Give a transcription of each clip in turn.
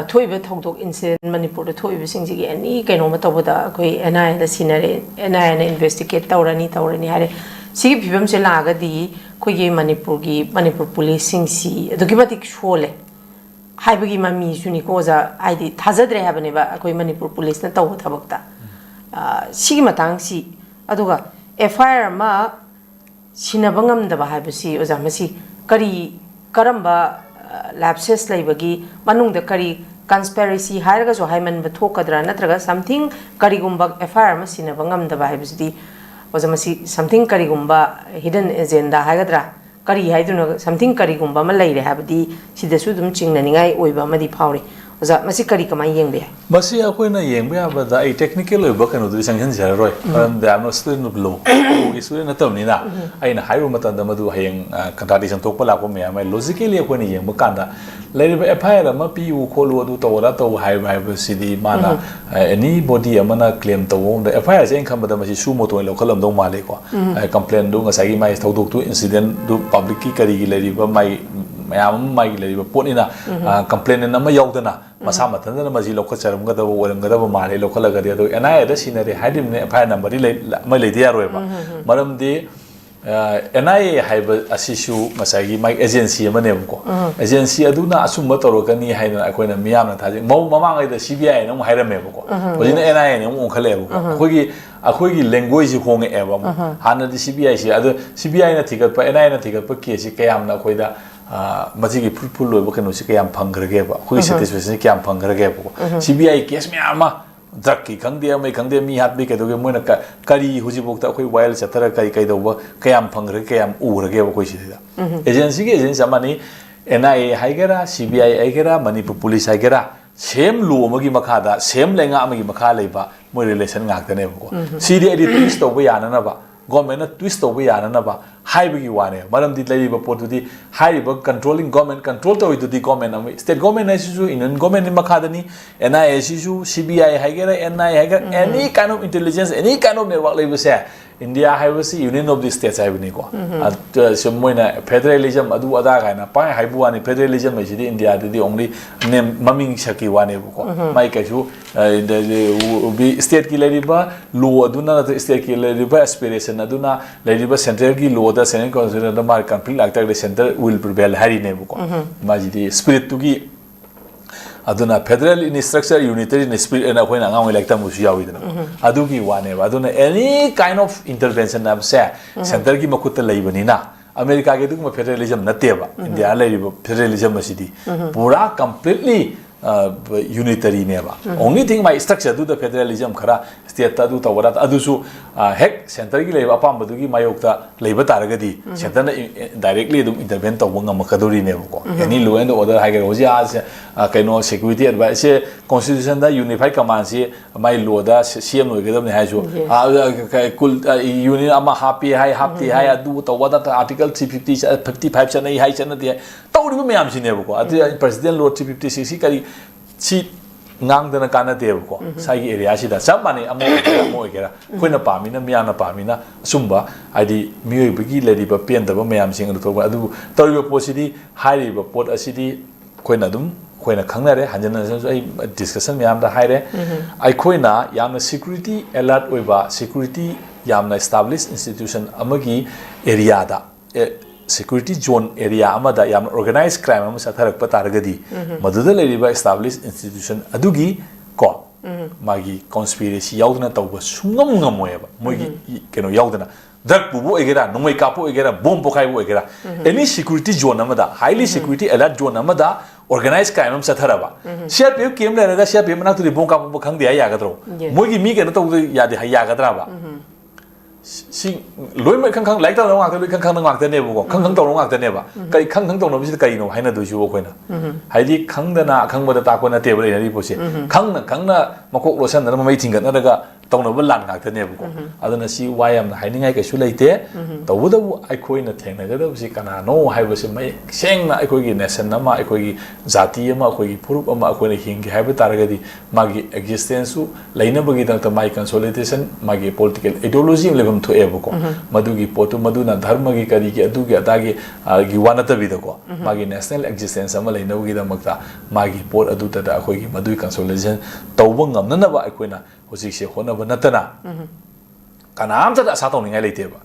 thoiba thongdok incident Manipur da thoiba singjigi ani kaino ma tawda koi NI da sinare NI na investigate tawrani hare sigi phibam se laga di koi ge Manipur police singsi adugi matik shole haibagi mami suni ko za aidi thajadre habane ba koi Manipur police na taw thabakta sigi matang si aduga FIR ma sinabangam da ba haibasi oza masi karamba lapses laibagi manung da kari conspiracy hairaga so haiman ba thokadra natraga something karigumba FIR ma sinabangam da ba haibasi oza masi something karigumba hidden agenda haigadra kari haiduna something karigumba ma laire habadi sidasu dum chingnaningai oiba madi phawri oza masi kari kamai yengbe masi akoina yengbe abada ai technical oiba kanu du sanction jaroi param da am student of law student atamni na aina hairu matanda madu hayeng contradiction tokpa la ko me mai logically akoina yengba kanda lairiba FIR ma pu kholu adu tawara taw haiba sidi mana any body amana claim taw da FIR se khamba da masi sumo to lokalam do male ko complaint do ngasai mai thodok tu incident du public ki kari gi lairiba mai mayam mai lairiba ponina complaint na ma yaudana masa matanda maji lokha charam ga da waram ga da male lokhala ga do NI da sinare hadim ne FIR number mai le dia roeba maram de NI haiba asishu masagi mai agency amane ko agency aduna asumba torokani haina akoina miyamna thaje mau mamang da CBI no hairame ko ojina NI ne mo khale ko akhoi language honge eba hana di CBI si adu CBI na thigat pa NI na thigat pa ke si kayam na koida majigi pul loiba kanu si kayam phangrage ba khoi satisfaction kayam phangrage ba CBI case miyama Draki kangde mai kangde mi hat bi ke doge moina kari huji bokta khoi while chatara kai doba kayam phangre kayam urage ba khoi sida agency ke agency amani NI haigera CBI haigera Manipur police haigera same law magi makhada same lenga magi makha leiba moi relation ngak tane ko cd edit twist to ba yana na ba government na twist to ba yana na ba haibagi wane maram di leiba potudi haiba controlling government control to di government state government issue in government makhada ni NI issue CBI haigera NI haigera any kind of intelligence any kind of network leiba se India haibasi union of the states haibani ko moina federalism adu ada gaina pai haibu ani federalism is India the only name maming shaki wane ko mai kaisu the state ki leriba law aduna state ki leriba aspiration aduna leriba central ki law da senate consider the mar conflict like the center will prevail hari ne ko maji the spirit to gi aduna federal in structure unitary in spirit and akoina ngang like ta musu yawidana adugi wane aduna any kind of intervention am se center ki makutta leibani na America ke duk federalism nateba India leiba federalism asidi pura completely unitary neba only thing my structure do the federalism khara state ta du tawara adu su hek center gi leiba apam badu gi mayokta leiba taragadi center na directly dum intervene to ngam kadori ne ko any law and order haiger hoji as kaino security advice constitution da unified command se my law da cm no gedam ne haisu kul union ama happy hai hapti hai adu tawada article 350 55 chana hai chana de tawri me am sine ko adu president law 356 kari si ngang dana kana dev ko sai area si da sam mani amo gera koina pamina miyana pamina sumba adi mioi bigi ledi ba pen da ba mayam sing ru to adu toriba posidi hairi ba pot asidi koina dum koina khangnare hanjana ai discussion miyam da haire ai koina yamna security alert oiba security yamna established institution amagi area da security zone area amada yam organized crime am satharak pataragadi maduda leriba established institution adugi ko magi conspiracy yaudna tawba sungam ngamoyeba mogi keno yaudna drug bubu egera nomai kapo egera bomb pokai bo egera any security zone amada highly security alert zone amada organized crime am satharaba cpf kem leraga cpf na tu bomb kapo khangde ya gadro mogi mi keno tawdu yade ya gadra ba si loi mai khang like ta ngak ta khang ngak ta ne bo khang taw ngak ta ne ba kai khang taw no bi kai no haina du ju bo koina haidi khang da na khang ba da ta ko na te ba ri po se khang na makok losan na mai tinga na daga ꯇꯧꯅꯕ ꯂꯥꯟ ꯉꯥꯛꯇꯅꯦꯕꯀꯣ ꯑꯗꯨꯅ ꯁꯤ ꯋꯥ ꯌꯥꯝꯅ ꯍꯥꯏꯅꯤꯡꯉꯥꯏ ꯀꯩꯁꯨ ꯂꯩꯇꯦ ꯇꯧꯕꯇꯕꯨ ꯑꯩꯈꯣꯏꯅ ꯊꯦꯡꯅꯒꯗꯕꯁꯤ ꯀꯅꯥꯅꯣ ꯍꯥꯏꯕꯁꯤ ꯃꯌꯦꯛ ꯁꯦꯡꯅ ꯑꯩꯈꯣꯏꯒꯤ ꯅꯦꯁꯟ ꯑꯃ ꯑꯩꯈꯣꯏꯒꯤ ꯖꯥꯇꯤ ꯑꯃ ꯑꯩꯈꯣꯏꯒꯤ ꯐꯨꯔꯨꯞ ꯑꯃ ꯑꯩꯈꯣꯏꯅ ꯍꯤꯡꯒꯦ ꯍꯥꯏꯕ ꯇꯥꯔꯒꯗꯤ ꯃꯥꯒꯤ ꯑꯦꯛꯖꯤꯁꯇꯦꯟꯁꯁꯨ ꯂꯩꯅꯕꯒꯤꯗꯃꯛꯇ ꯃꯥꯒꯤ ꯀꯟꯁꯣꯂꯤꯗꯦꯁꯟ ꯃꯥꯒꯤ ꯄꯣꯂꯤꯇꯤꯀꯦꯜ ꯑꯥꯏꯗꯤꯑꯣꯂꯣꯖꯤ ꯑꯃ ꯂꯩꯐꯝ ꯊꯣꯛꯑꯦꯕꯀꯣ ꯃꯗꯨꯒꯤ ꯄꯣꯠꯇꯨ ꯃꯗꯨꯅ ꯙꯔꯃꯒꯤ ꯀꯔꯤꯒꯤ ꯑꯗꯨꯒꯤ ꯑꯗꯥꯒꯤ ꯒꯤ ꯋꯥ ꯅꯠꯇꯕꯤꯗꯀꯣ ꯃꯥꯒꯤ ꯅꯦꯁꯅꯦꯜ ꯑꯦꯛꯖꯤꯁꯇꯦꯟꯁ ꯑꯃ ꯂꯩꯅꯕꯒꯤꯗꯃꯛꯇ ꯃꯥꯒꯤ ꯄꯣꯠ ꯑꯗꯨꯗ ꯑꯩꯈꯣꯏꯒꯤ ꯃꯗꯨꯒꯤ ꯀꯟꯁꯣꯂꯤꯗꯦꯁꯟ ꯇꯧꯕ ꯉꯝꯅꯅꯕ ꯑꯩꯈꯣꯏꯅ ꯍꯧꯖꯤꯛꯁꯦ ꯍꯣꯠꯅꯕ ꯅꯠꯇꯅ ꯀꯅꯥꯝꯇꯗ ꯑꯁꯥ ꯇꯧꯅꯤꯡꯉꯥꯏ ꯂꯩꯇꯦꯕ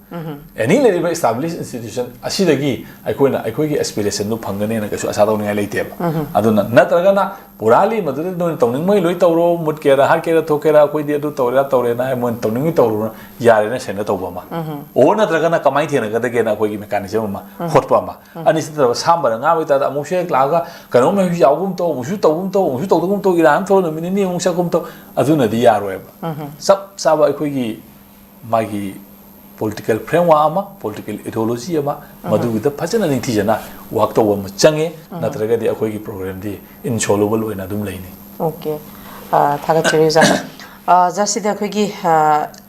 ꯑꯦꯅꯤ ꯂꯩꯔꯤꯕ ꯏꯁꯇꯥꯕ꯭ꯂꯤꯁ ꯏꯟꯁꯇꯤꯇ꯭ꯌꯨꯁꯟ ꯑꯁꯤꯗꯒꯤ ꯑꯩꯈꯣꯏꯅ ꯑꯩꯈꯣꯏꯒꯤ ꯑꯦꯁꯄꯤꯔꯦꯁꯟꯗꯨ ꯐꯪꯒꯅꯦꯅ ꯀꯩꯁꯨ ꯑꯁꯥ ꯇꯧꯅꯤꯡꯉꯥꯏ ꯂꯩꯇꯦꯕ ꯑꯗꯨꯅ ꯅꯠꯇ꯭ꯔꯒꯅ ꯄꯨꯔꯥꯂꯤ ꯃꯗꯨꯗ ꯅꯣꯏꯅ ꯇꯧꯅꯤꯡꯕꯩ ꯂꯣꯏ ꯇꯧꯔꯣ ꯃꯨꯠꯀꯦꯔꯥ ꯍꯥꯠꯀꯦꯔꯥ ꯊꯣꯛꯀꯦꯔꯥ ꯑꯩꯈꯣꯏꯗꯤ ꯑꯗꯨ ꯇꯧꯔꯦꯔꯥ ꯇꯧꯔꯦꯅ ꯃꯣꯏꯅ ꯇꯧꯅꯤꯡꯉꯤ ꯇꯧꯔꯨꯅ ꯌꯥꯔꯦꯅ ꯁꯦꯡꯅ ꯇꯧꯕ ꯑꯃ ꯑꯣꯔ ꯅꯠꯇ꯭ꯔꯒꯅ ꯀꯃꯥꯏꯅ ꯊꯦꯡꯅꯒꯗꯒꯦꯅ ꯑꯩꯈꯣꯏꯒꯤ ꯃꯦꯀꯥꯅꯤꯖꯝ ꯑꯃ ꯍꯣꯠꯄ ꯑꯃ ꯑꯅꯤꯁꯤ ꯅꯠꯇ꯭ꯔꯒ ꯁꯥꯝꯕꯅ ꯉꯥ ꯑꯣꯏꯇꯥꯔꯗꯤ ꯑꯃꯨꯛꯁꯨ ꯍꯦꯛ ꯂꯥꯛꯑꯒ ꯀꯩꯅꯣꯝ ꯍꯦꯛ ꯌꯥꯎꯒꯨꯝ ꯇꯧ ꯑꯃꯨꯛꯁꯨ ꯇꯧꯒꯨꯝ ꯇꯧ ꯑꯃꯨꯛꯁꯨ ꯇꯧꯗꯒꯨꯝ ꯇꯧ ꯏꯔꯥꯡ ꯊꯣꯛꯑ ꯅꯨꯃꯤꯠ ꯅꯤꯅꯤ ꯑꯃꯨꯛ ꯆꯠꯒꯨꯝ ꯇꯧ ꯑꯗꯨꯅꯗꯤ ꯌꯥꯔꯣꯏꯕ ꯆꯞ ꯆꯥꯕ ꯑꯩꯈꯣꯏꯒꯤ ꯃꯥꯒꯤ political framework ama political ideology ama madugida phajana ningthijana work to am change natraga di akoi gi program di insoluble oina dum leini okay thaga chiriza jasida akoi gi